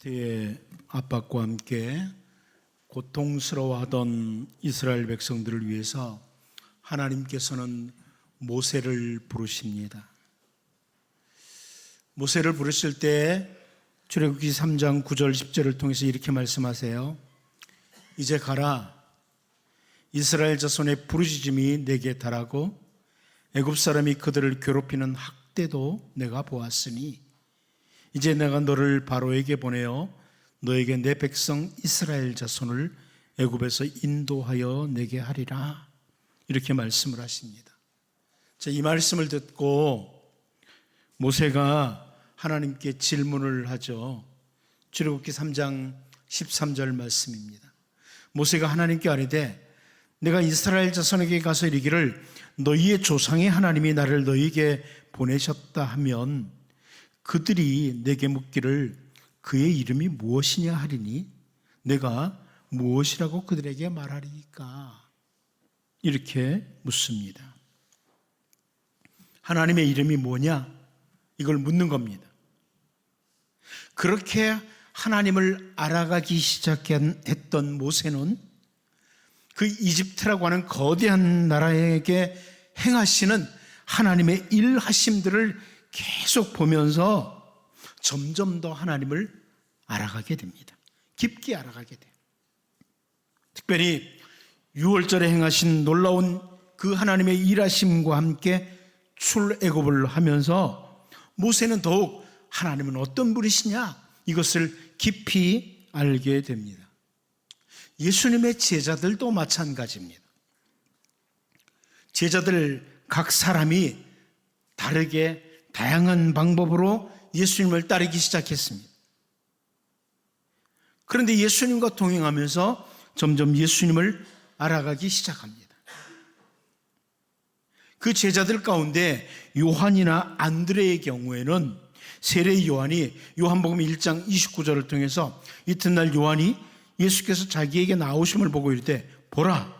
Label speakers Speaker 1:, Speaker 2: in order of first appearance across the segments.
Speaker 1: 애굽의 압박과 함께 고통스러워하던 이스라엘 백성들을 위해서 하나님께서는 모세를 부르십니다. 모세를 부르실 때 출애굽기 3장 9절 10절을 통해서 이렇게 말씀하세요. 이제 가라. 이스라엘 자손의 부르짖음이 내게 달하고 애굽 사람이 그들을 괴롭히는 학대도 내가 보았으니 이제 내가 너를 바로에게 보내어 너에게 내 백성 이스라엘 자손을 애굽에서 인도하여 내게 하리라. 이렇게 말씀을 하십니다. 자, 이 말씀을 듣고 모세가 하나님께 질문을 하죠. 출애굽기 3장 13절 말씀입니다. 모세가 하나님께 아뢰되 내가 이스라엘 자손에게 가서 이르기를 너희의 조상의 하나님이 나를 너희에게 보내셨다 하면 그들이 내게 묻기를 그의 이름이 무엇이냐 하리니 내가 무엇이라고 그들에게 말하리까? 이렇게 묻습니다. 하나님의 이름이 뭐냐? 이걸 묻는 겁니다. 그렇게 하나님을 알아가기 시작했던 모세는 그 이집트라고 하는 거대한 나라에게 행하시는 하나님의 일하심들을 계속 보면서 점점 더 하나님을 알아가게 됩니다. 깊게 알아가게 돼요. 특별히 6월절에 행하신 놀라운 그 하나님의 일하심과 함께 출애굽을 하면서 모세는 더욱 하나님은 어떤 분이시냐 이것을 깊이 알게 됩니다. 예수님의 제자들도 마찬가지입니다. 제자들 각 사람이 다르게 다양한 방법으로 예수님을 따르기 시작했습니다. 그런데 예수님과 동행하면서 점점 예수님을 알아가기 시작합니다. 그 제자들 가운데 요한이나 안드레의 경우에는 세례 요한이 요한복음 1장 29절을 통해서 이튿날 요한이 예수께서 자기에게 나오심을 보고 이르되 보라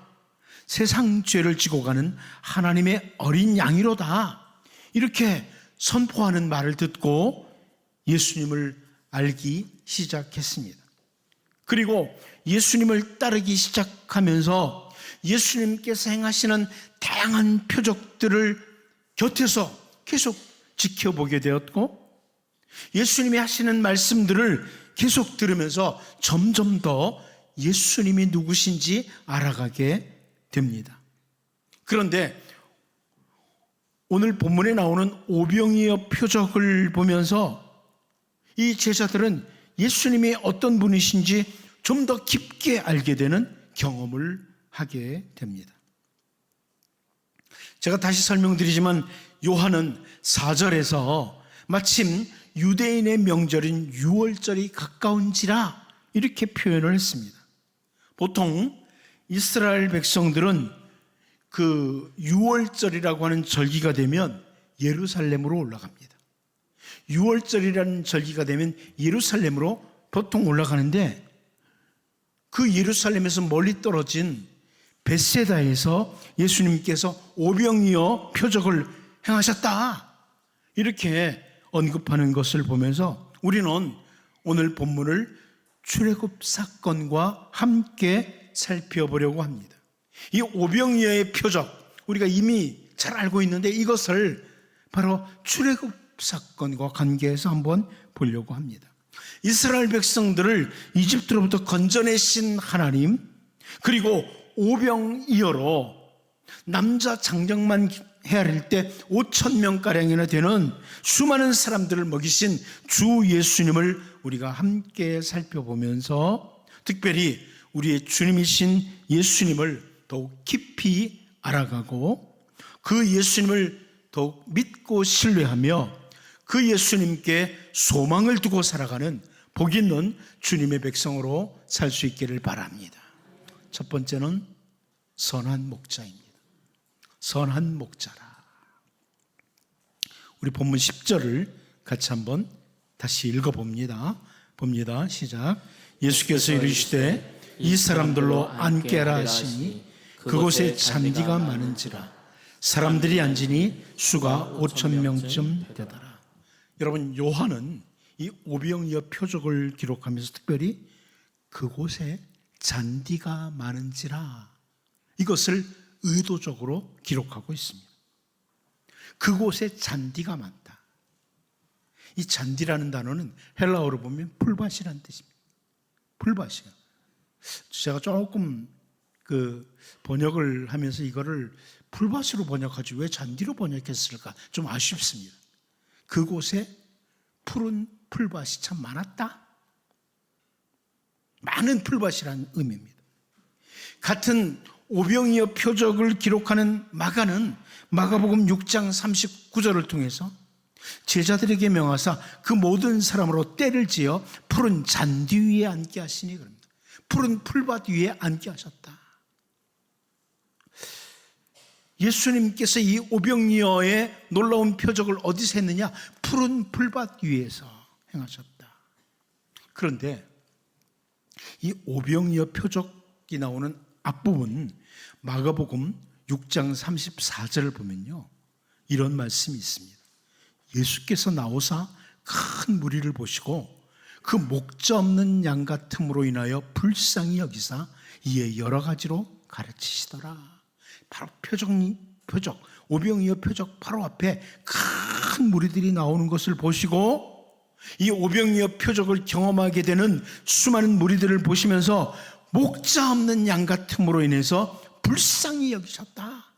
Speaker 1: 세상 죄를 지고 가는 하나님의 어린 양이로다 이렇게 선포하는 말을 듣고 예수님을 알기 시작했습니다. 그리고 예수님을 따르기 시작하면서 예수님께서 행하시는 다양한 표적들을 곁에서 계속 지켜보게 되었고 예수님이 하시는 말씀들을 계속 들으면서 점점 더 예수님이 누구신지 알아가게 됩니다. 그런데 오늘 본문에 나오는 오병이어 표적을 보면서 이 제자들은 예수님이 어떤 분이신지 좀 더 깊게 알게 되는 경험을 하게 됩니다. 제가 다시 설명드리지만 요한은 4절에서 마침 유대인의 명절인 유월절이 가까운지라 이렇게 표현을 했습니다. 보통 이스라엘 백성들은 그 유월절이라고 하는 절기가 되면 예루살렘으로 올라갑니다. 유월절이라는 절기가 되면 예루살렘으로 보통 올라가는데 그 예루살렘에서 멀리 떨어진 벳세다에서 예수님께서 오병이어 표적을 행하셨다 이렇게 언급하는 것을 보면서 우리는 오늘 본문을 출애굽 사건과 함께 살펴보려고 합니다. 이 오병이어의 표적 우리가 이미 잘 알고 있는데 이것을 바로 출애굽 사건과 관계해서 한번 보려고 합니다. 이스라엘 백성들을 이집트로부터 건져내신 하나님 그리고 오병이어로 남자 장정만 헤아릴 때 5,000명가량이나 되는 수많은 사람들을 먹이신 주 예수님을 우리가 함께 살펴보면서 특별히 우리의 주님이신 예수님을 더욱 깊이 알아가고 그 예수님을 더욱 믿고 신뢰하며 그 예수님께 소망을 두고 살아가는 복 있는 주님의 백성으로 살 수 있기를 바랍니다. 첫 번째는 선한 목자입니다. 선한 목자라. 우리 본문 10절을 같이 한번 다시 읽어봅니다. 봅니다. 시작. 예수께서 이르시되 이 사람들로 앉게라 하시니 그곳에 잔디가 많은지라 사람들이 앉으니 수가 5,000명쯤 되더라. 여러분 요한은 이 오병이어 표적을 기록하면서 특별히 그곳에 잔디가 많은지라 이것을 의도적으로 기록하고 있습니다. 그곳에 잔디가 많다. 이 잔디라는 단어는 헬라어로 보면 풀밭이라는 뜻입니다. 풀밭이요. 제가 조금 번역을 하면서 이거를 풀밭으로 번역하지 왜 잔디로 번역했을까 좀 아쉽습니다. 그곳에 푸른 풀밭이 참 많았다. 많은 풀밭이라는 의미입니다. 같은 오병이어 표적을 기록하는 마가는 마가복음 6장 39절을 통해서 제자들에게 명하사 그 모든 사람으로 때를 지어 푸른 잔디 위에 앉게 하시니 그럽니다. 푸른 풀밭 위에 앉게 하셨다. 예수님께서 이 오병이어의 놀라운 표적을 어디서 했느냐? 푸른 풀밭 위에서 행하셨다. 그런데 이 오병이어 표적이 나오는 앞부분 마가복음 6장 34절을 보면요, 이런 말씀이 있습니다. 예수께서 나오사 큰 무리를 보시고 그 목자 없는 양 같음으로 인하여 불쌍히 여기사 이에 여러 가지로 가르치시더라. 바로 표적 오병이어 표적 바로 앞에 큰 무리들이 나오는 것을 보시고 이 오병이어 표적을 경험하게 되는 수많은 무리들을 보시면서 목자 없는 양 같음으로 인해서 불쌍히 여기셨다.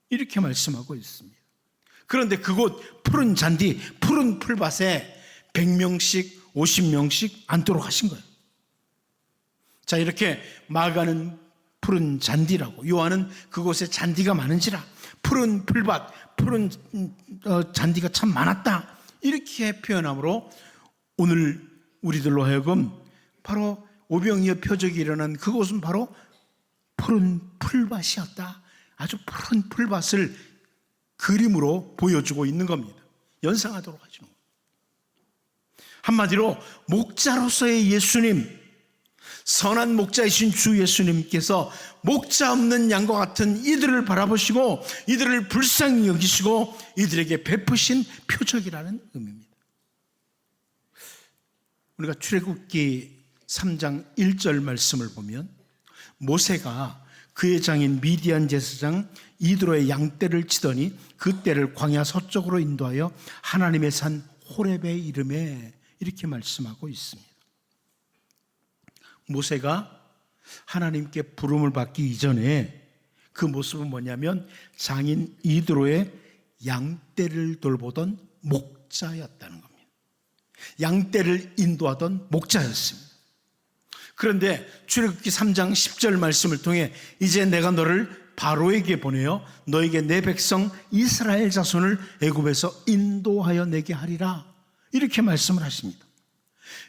Speaker 1: 이렇게 말씀하고 있습니다. 그런데 그곳 푸른 잔디, 푸른 풀밭에 100명씩 50명씩 앉도록 하신 거예요. 자, 이렇게 마가는 푸른 잔디라고, 요한은 그곳에 잔디가 많은지라 푸른 풀밭, 푸른 잔디가 참 많았다, 이렇게 표현함으로 오늘 우리들로 하여금 바로 오병이어 표적이 일어난 그곳은 바로 푸른 풀밭이었다. 아주 푸른 풀밭을 그림으로 보여주고 있는 겁니다. 연상하도록 하죠. 한마디로 목자로서의 예수님, 선한 목자이신 주 예수님께서 목자 없는 양과 같은 이들을 바라보시고 이들을 불쌍히 여기시고 이들에게 베푸신 표적이라는 의미입니다. 우리가 출애굽기 3장 1절 말씀을 보면 모세가 그의 장인 미디안 제사장 이드로의 양떼를 치더니 그 떼를 광야 서쪽으로 인도하여 하나님의 산 호렙에 이름에, 이렇게 말씀하고 있습니다. 모세가 하나님께 부름을 받기 이전에 그 모습은 뭐냐면 장인 이드로의 양떼를 돌보던 목자였다는 겁니다. 양떼를 인도하던 목자였습니다. 그런데 출애굽기 3장 10절 말씀을 통해 이제 내가 너를 바로에게 보내어 너에게 내 백성 이스라엘 자손을 애굽에서 인도하여 내게 하리라, 이렇게 말씀을 하십니다.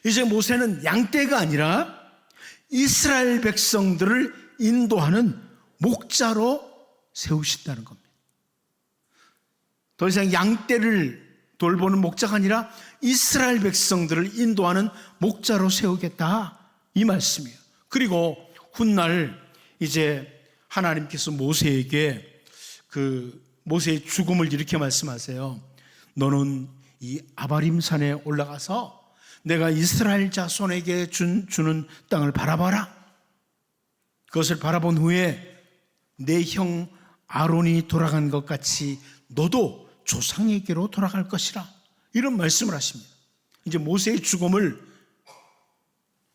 Speaker 1: 이제 모세는 양떼가 아니라 이스라엘 백성들을 인도하는 목자로 세우신다는 겁니다. 더 이상 양떼를 돌보는 목자가 아니라 이스라엘 백성들을 인도하는 목자로 세우겠다, 이 말씀이에요. 그리고 훗날 이제 하나님께서 모세에게 모세의 죽음을 이렇게 말씀하세요. 너는 이 아바림산에 올라가서 내가 이스라엘 자손에게 주는 땅을 바라봐라. 그것을 바라본 후에 내 형 아론이 돌아간 것 같이 너도 조상에게로 돌아갈 것이라, 이런 말씀을 하십니다. 이제 모세의 죽음을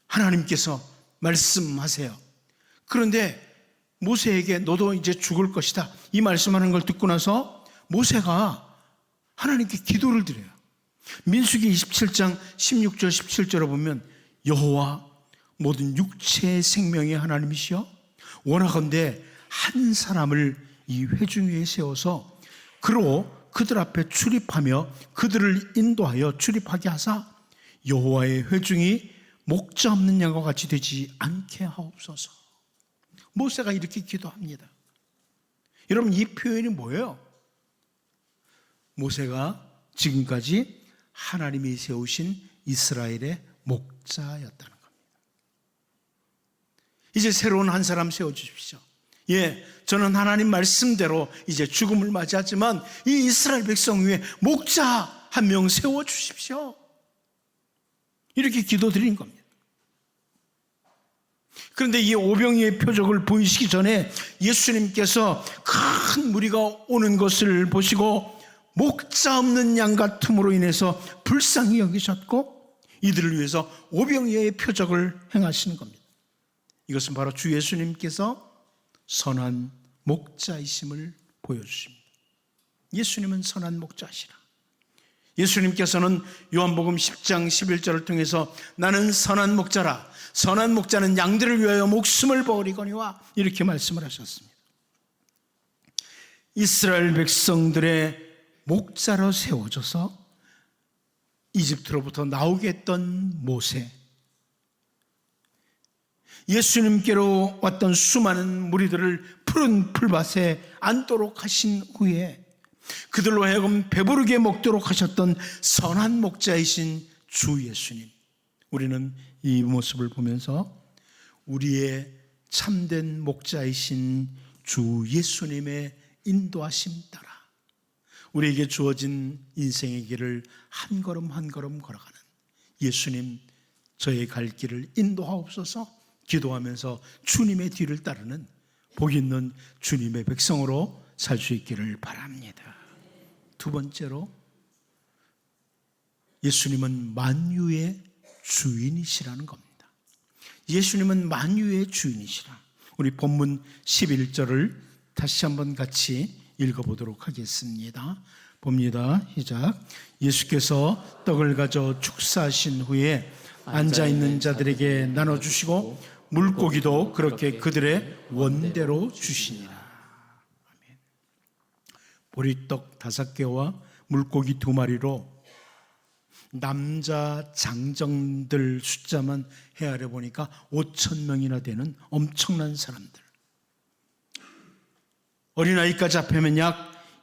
Speaker 1: 하나님께서 말씀하세요. 그런데 모세에게 너도 이제 죽을 것이다, 이 말씀하는 걸 듣고 나서 모세가 하나님께 기도를 드려요. 민수기 27장 16절 17절에 보면 여호와 모든 육체의 생명의 하나님이시여 원하건대 한 사람을 이 회중 위에 세워서 그로 그들 앞에 출입하며 그들을 인도하여 출입하게 하사 여호와의 회중이 목자 없는 양과 같이 되지 않게 하옵소서. 모세가 이렇게 기도합니다. 여러분, 이 표현이 뭐예요? 모세가 지금까지 하나님이 세우신 이스라엘의 목자였다는 겁니다. 이제 새로운 한 사람 세워주십시오. 저는 하나님 말씀대로 이제 죽음을 맞이하지만 이 이스라엘 백성 위에 목자 한 명 세워주십시오. 이렇게 기도드린 겁니다. 그런데 이 오병이의 표적을 보이시기 전에 예수님께서 큰 무리가 오는 것을 보시고 목자 없는 양 같음으로 인해서 불쌍히 여기셨고 이들을 위해서 오병이의 표적을 행하시는 겁니다. 이것은 바로 주 예수님께서 선한 목자이심을 보여주십니다. 예수님은 선한 목자시라. 예수님께서는 요한복음 10장 11절을 통해서 나는 선한 목자라, 선한 목자는 양들을 위하여 목숨을 버리거니와 이렇게 말씀을 하셨습니다. 이스라엘 백성들의 목자로 세워져서 이집트로부터 나오게 했던 모세, 예수님께로 왔던 수많은 무리들을 푸른 풀밭에 앉도록 하신 후에 그들로 하여금 배부르게 먹도록 하셨던 선한 목자이신 주 예수님, 우리는 이 모습을 보면서 우리의 참된 목자이신 주 예수님의 인도하심 따라 우리에게 주어진 인생의 길을 한 걸음 한 걸음 걸어가는 예수님, 저의 갈 길을 인도하옵소서 기도하면서 주님의 뒤를 따르는 복 있는 주님의 백성으로 살 수 있기를 바랍니다. 두 번째로, 예수님은 만유의 주인이시라는 겁니다. 예수님은 만유의 주인이시라. 우리 본문 11절을 다시 한번 같이 읽어보도록 하겠습니다. 봅니다. 시작. 예수께서 떡을 가져 축사하신 후에 앉아있는 자들에게 나눠주시고 물고기도 그렇게 그들의 원대로 주시니라. 아멘. 보리떡 5개와 물고기 2마리로 남자 장정들 숫자만 헤아려 보니까 5,000명이나 되는 엄청난 사람들, 어린아이까지 합하면 약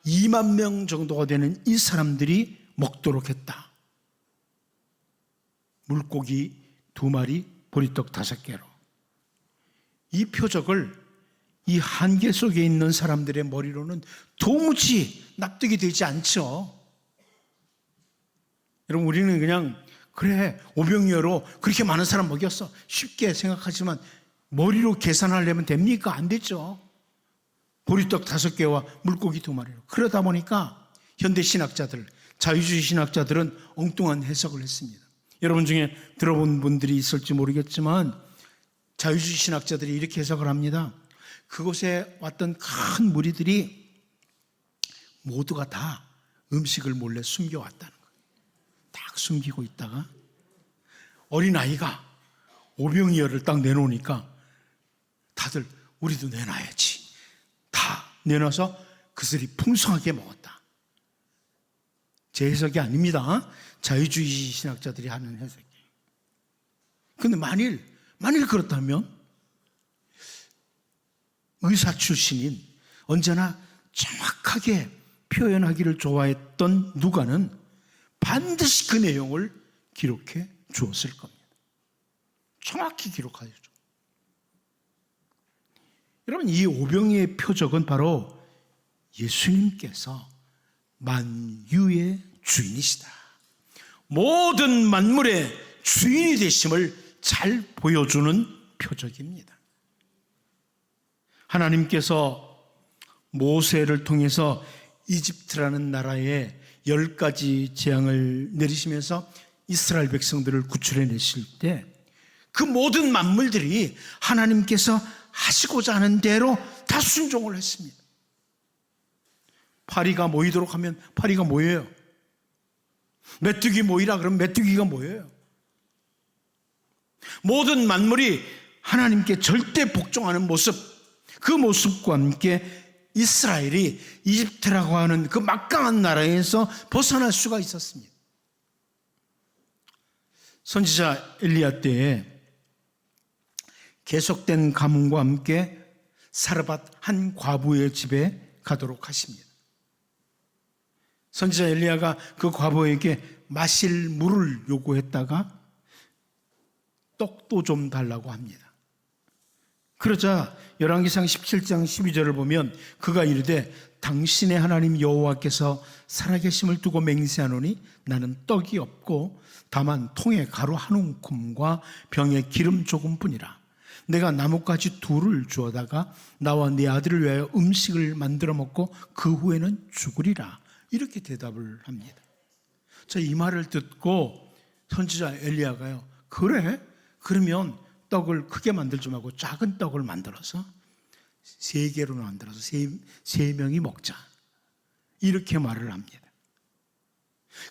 Speaker 1: 2만 명 정도가 되는 이 사람들이 먹도록 했다. 물고기 2마리, 보리떡 5개로. 이 표적을 이 한계 속에 있는 사람들의 머리로는 도무지 납득이 되지 않죠. 여러분, 우리는 그냥 그래 오병이어로 그렇게 많은 사람 먹였어 쉽게 생각하지만 머리로 계산하려면 됩니까? 안 되죠. 보리떡 5개와 물고기 2마리로. 그러다 보니까 현대 신학자들, 자유주의 신학자들은 엉뚱한 해석을 했습니다. 여러분 중에 들어본 분들이 있을지 모르겠지만 자유주의 신학자들이 이렇게 해석을 합니다. 그곳에 왔던 큰 무리들이 모두가 다 음식을 몰래 숨겨왔다는 거예요. 딱 숨기고 있다가 어린아이가 오병이어를 딱 내놓으니까 다들 우리도 내놔야지. 다 내놔서 그들이 풍성하게 먹었다. 제 해석이 아닙니다. 자유주의 신학자들이 하는 해석이에요. 그런데 만일 그렇다면 의사 출신인 언제나 정확하게 표현하기를 좋아했던 누가는 반드시 그 내용을 기록해 주었을 겁니다. 정확히 기록하죠. 여러분, 이 오병이의 표적은 바로 예수님께서 만유의 주인이시다, 모든 만물의 주인이 되심을 잘 보여주는 표적입니다. 하나님께서 모세를 통해서 이집트라는 나라에 10가지 재앙을 내리시면서 이스라엘 백성들을 구출해내실 때 그 모든 만물들이 하나님께서 하시고자 하는 대로 다 순종을 했습니다. 파리가 모이도록 하면 파리가 모여요. 메뚜기 모이라 그러면 메뚜기가 모여요. 모든 만물이 하나님께 절대 복종하는 모습, 그 모습과 함께 이스라엘이 이집트라고 하는 그 막강한 나라에서 벗어날 수가 있었습니다. 선지자 엘리야 때에 계속된 가뭄과 함께 사르밧 한 과부의 집에 가도록 하십니다. 선지자 엘리야가 그 과부에게 마실 물을 요구했다가 떡도 좀 달라고 합니다. 그러자 열왕기상 17장 12절을 보면 그가 이르되 당신의 하나님 여호와께서 살아계심을 두고 맹세하노니 나는 떡이 없고 다만 통에 가루 한 움큼과 병에 기름 조금뿐이라. 내가 나뭇가지 둘을 주어다가 나와 네 아들을 위하여 음식을 만들어 먹고 그 후에는 죽으리라. 이렇게 대답을 합니다. 자, 이 말을 듣고 선지자 엘리야가요, 그래? 그러면 떡을 크게 만들지 말고 작은 떡을 만들어서 3개로 만들어서 세 명이 먹자. 이렇게 말을 합니다.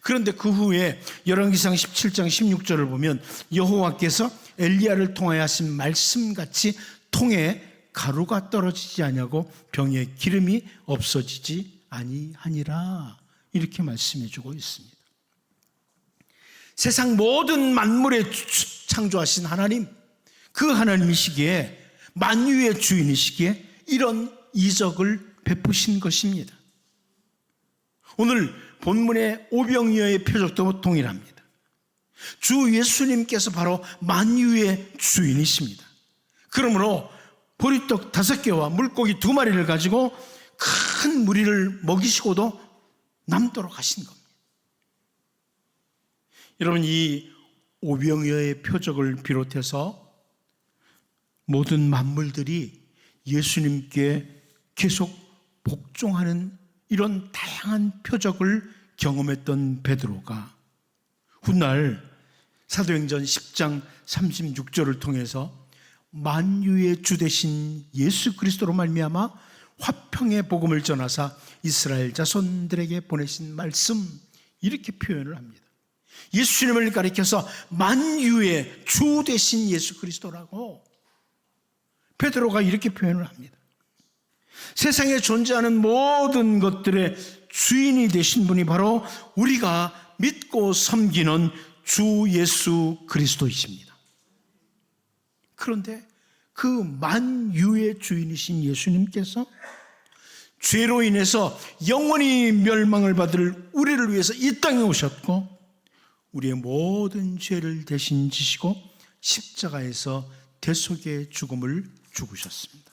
Speaker 1: 그런데 그 후에 열왕기상 17장 16절을 보면 여호와께서 엘리야를 통하여 하신 말씀같이 통에 가루가 떨어지지 아니하고 병에 기름이 없어지지 아니하니라. 이렇게 말씀해 주고 있습니다. 세상 모든 만물에 창조하신 하나님, 그 하나님이시기에, 만유의 주인이시기에 이런 이적을 베푸신 것입니다. 오늘 본문의 오병이어의 표적도 동일합니다. 주 예수님께서 바로 만유의 주인이십니다. 그러므로 보리떡 5개와 물고기 2마리를 가지고 큰 무리를 먹이시고도 남도록 하신 겁니다. 여러분, 이 오병이어의 표적을 비롯해서 모든 만물들이 예수님께 계속 복종하는 이런 다양한 표적을 경험했던 베드로가 훗날 사도행전 10장 36절을 통해서 만유의 주 되신 예수 그리스도로 말미암아 화평의 복음을 전하사 이스라엘 자손들에게 보내신 말씀, 이렇게 표현을 합니다. 예수님을 가리켜서 만유의 주 되신 예수 그리스도라고 베드로가 이렇게 표현을 합니다. 세상에 존재하는 모든 것들의 주인이 되신 분이 바로 우리가 믿고 섬기는 주 예수 그리스도이십니다. 그런데 그 만유의 주인이신 예수님께서 죄로 인해서 영원히 멸망을 받을 우리를 위해서 이 땅에 오셨고 우리의 모든 죄를 대신 지시고 십자가에서 대속의 죽음을 죽으셨습니다.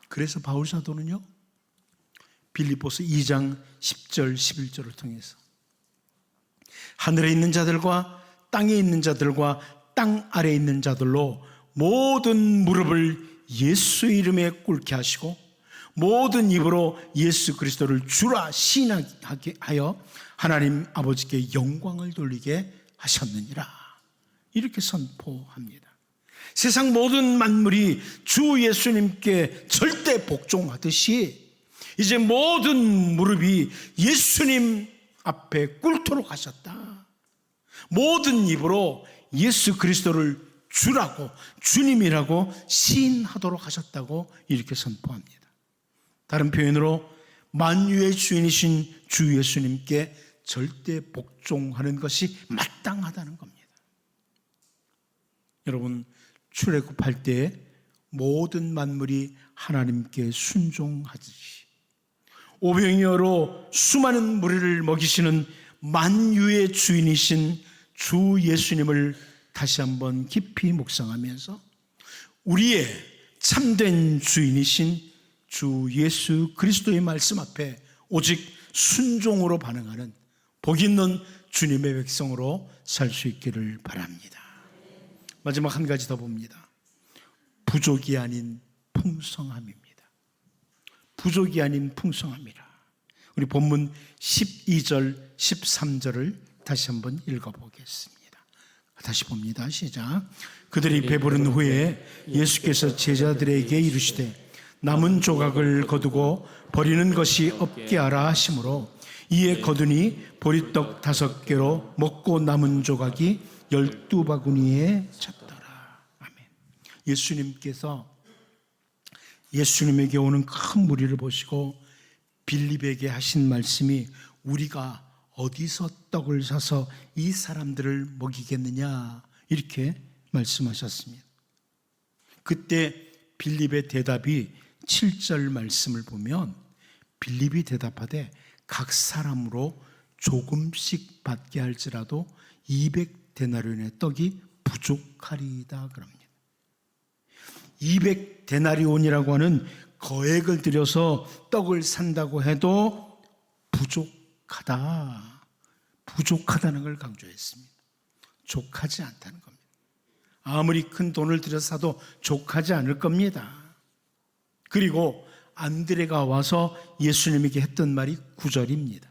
Speaker 1: 그래서 바울 사도는요, 빌립보서 2장 10절 11절을 통해서 하늘에 있는 자들과 땅에 있는 자들과 땅 아래에 있는 자들로 모든 무릎을 예수 이름에 꿇게 하시고 모든 입으로 예수 그리스도를 주라 시인하게 하여 하나님 아버지께 영광을 돌리게 하셨느니라. 이렇게 선포합니다. 세상 모든 만물이 주 예수님께 절대 복종하듯이 이제 모든 무릎이 예수님 앞에 꿇도록 하셨다. 모든 입으로 예수 그리스도를 주라고, 주님이라고 시인하도록 하셨다고 이렇게 선포합니다. 다른 표현으로 만유의 주인이신 주 예수님께 절대 복종하는 것이 마땅하다는 겁니다. 여러분, 출애굽할 때 모든 만물이 하나님께 순종하듯이 오병이어로 수많은 무리를 먹이시는 만유의 주인이신 주 예수님을 다시 한번 깊이 묵상하면서 우리의 참된 주인이신 주 예수 그리스도의 말씀 앞에 오직 순종으로 반응하는 복 있는 주님의 백성으로 살 수 있기를 바랍니다. 마지막 한 가지 더 봅니다. 부족이 아닌 풍성함입니다. 부족이 아닌 풍성함이라. 우리 본문 12절 13절을 다시 한번 읽어보겠습니다. 다시 봅니다. 시작. 그들이 배부른 후에 예수께서 제자들에게 이르시되 남은 조각을 거두고 버리는 것이 없게 하라 하시므로 이에 거두니 보리떡 5개로 먹고 남은 조각이 12바구니에 찼더라. 아멘. 예수님께서 예수님에게 오는 큰 무리를 보시고 빌립에게 하신 말씀이 우리가 어디서 떡을 사서 이 사람들을 먹이겠느냐, 이렇게 말씀하셨습니다. 그때 빌립의 대답이 7절 말씀을 보면 빌립이 대답하되 각 사람으로 조금씩 받게 할지라도 200데나리온의 떡이 부족하리이다 그럽니다. 200데나리온이라고 하는 거액을 들여서 떡을 산다고 해도 부족하다는 걸 강조했습니다. 족하지 않다는 겁니다. 아무리 큰 돈을 들여 사도 족하지 않을 겁니다. 그리고 안드레가 와서 예수님에게 했던 말이 9절입니다.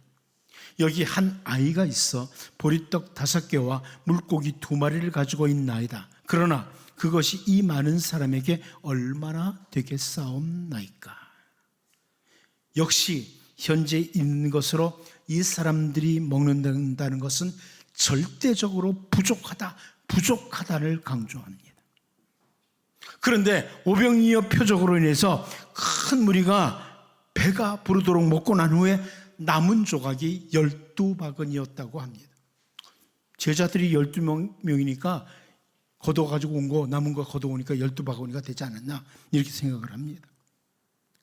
Speaker 1: 여기 한 아이가 있어 보리떡 5개와 물고기 2마리를 가지고 있나이다. 그러나 그것이 이 많은 사람에게 얼마나 되겠사옵나이까. 역시 현재 있는 것으로 이 사람들이 먹는다는 것은 절대적으로 부족하다를 강조합니다. 그런데 오병이어 표적으로 인해서 큰 무리가 배가 부르도록 먹고 난 후에 남은 조각이 12바구니였다고 합니다. 제자들이 12명이니까 걷어가지고 온 거, 남은 거 걷어오니까 12바구니가 되지 않았나 이렇게 생각을 합니다.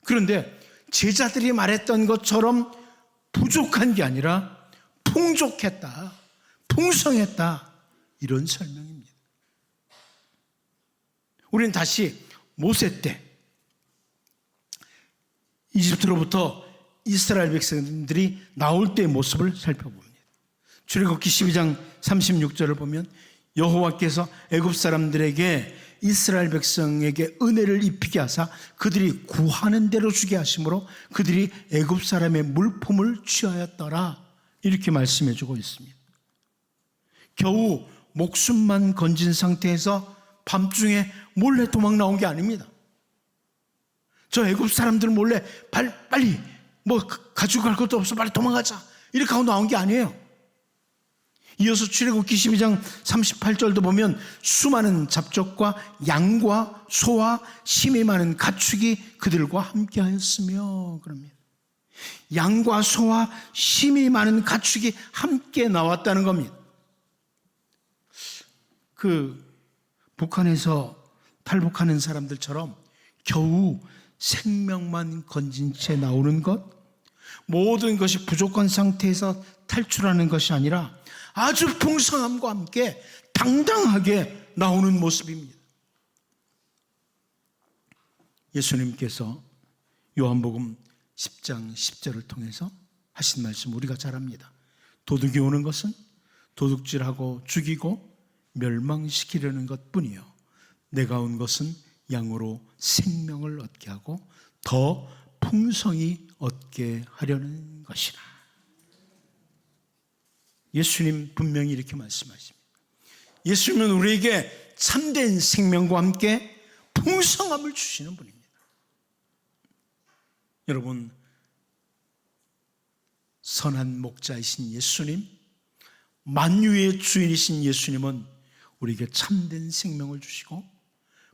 Speaker 1: 그런데 제자들이 말했던 것처럼 부족한 게 아니라 풍족했다, 풍성했다, 이런 설명입니다. 우리는 다시 모세 때 이집트로부터 이스라엘 백성들이 나올 때의 모습을 살펴봅니다. 출애굽기 12장 36절을 보면 여호와께서 애굽 사람들에게 이스라엘 백성에게 은혜를 입히게 하사 그들이 구하는 대로 주게 하심으로 그들이 애굽 사람의 물품을 취하였더라, 이렇게 말씀해 주고 있습니다. 겨우 목숨만 건진 상태에서 밤중에 몰래 도망 나온 게 아닙니다. 저 애굽 사람들 몰래 빨리 가지고 갈 것도 없어 빨리 도망가자 이렇게 하고 나온 게 아니에요. 이어서 출애굽기 12장 38절도 보면 수많은 잡족과 양과 소와 심이 많은 가축이 그들과 함께 하였으며 그럽니다. 양과 소와 심이 많은 가축이 함께 나왔다는 겁니다. 북한에서 탈북하는 사람들처럼 겨우 생명만 건진 채 나오는 것, 모든 것이 부족한 상태에서 탈출하는 것이 아니라 아주 풍성함과 함께 당당하게 나오는 모습입니다. 예수님께서 요한복음 10장 10절을 통해서 하신 말씀 우리가 잘 압니다. 도둑이 오는 것은 도둑질하고 죽이고 멸망시키려는 것뿐이요 내가 온 것은 양으로 생명을 얻게 하고 더 풍성히 얻게 하려는 것이라. 예수님 분명히 이렇게 말씀하십니다. 예수님은 우리에게 참된 생명과 함께 풍성함을 주시는 분입니다. 여러분, 선한 목자이신 예수님, 만유의 주인이신 예수님은 우리에게 참된 생명을 주시고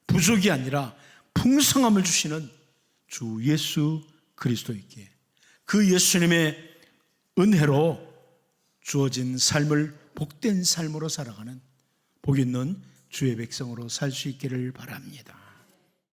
Speaker 1: 부족이 아니라 풍성함을 주시는 주 예수 그리스도이기에 그 예수님의 은혜로 주어진 삶을 복된 삶으로 살아가는 복 있는 주의 백성으로 살 수 있기를 바랍니다.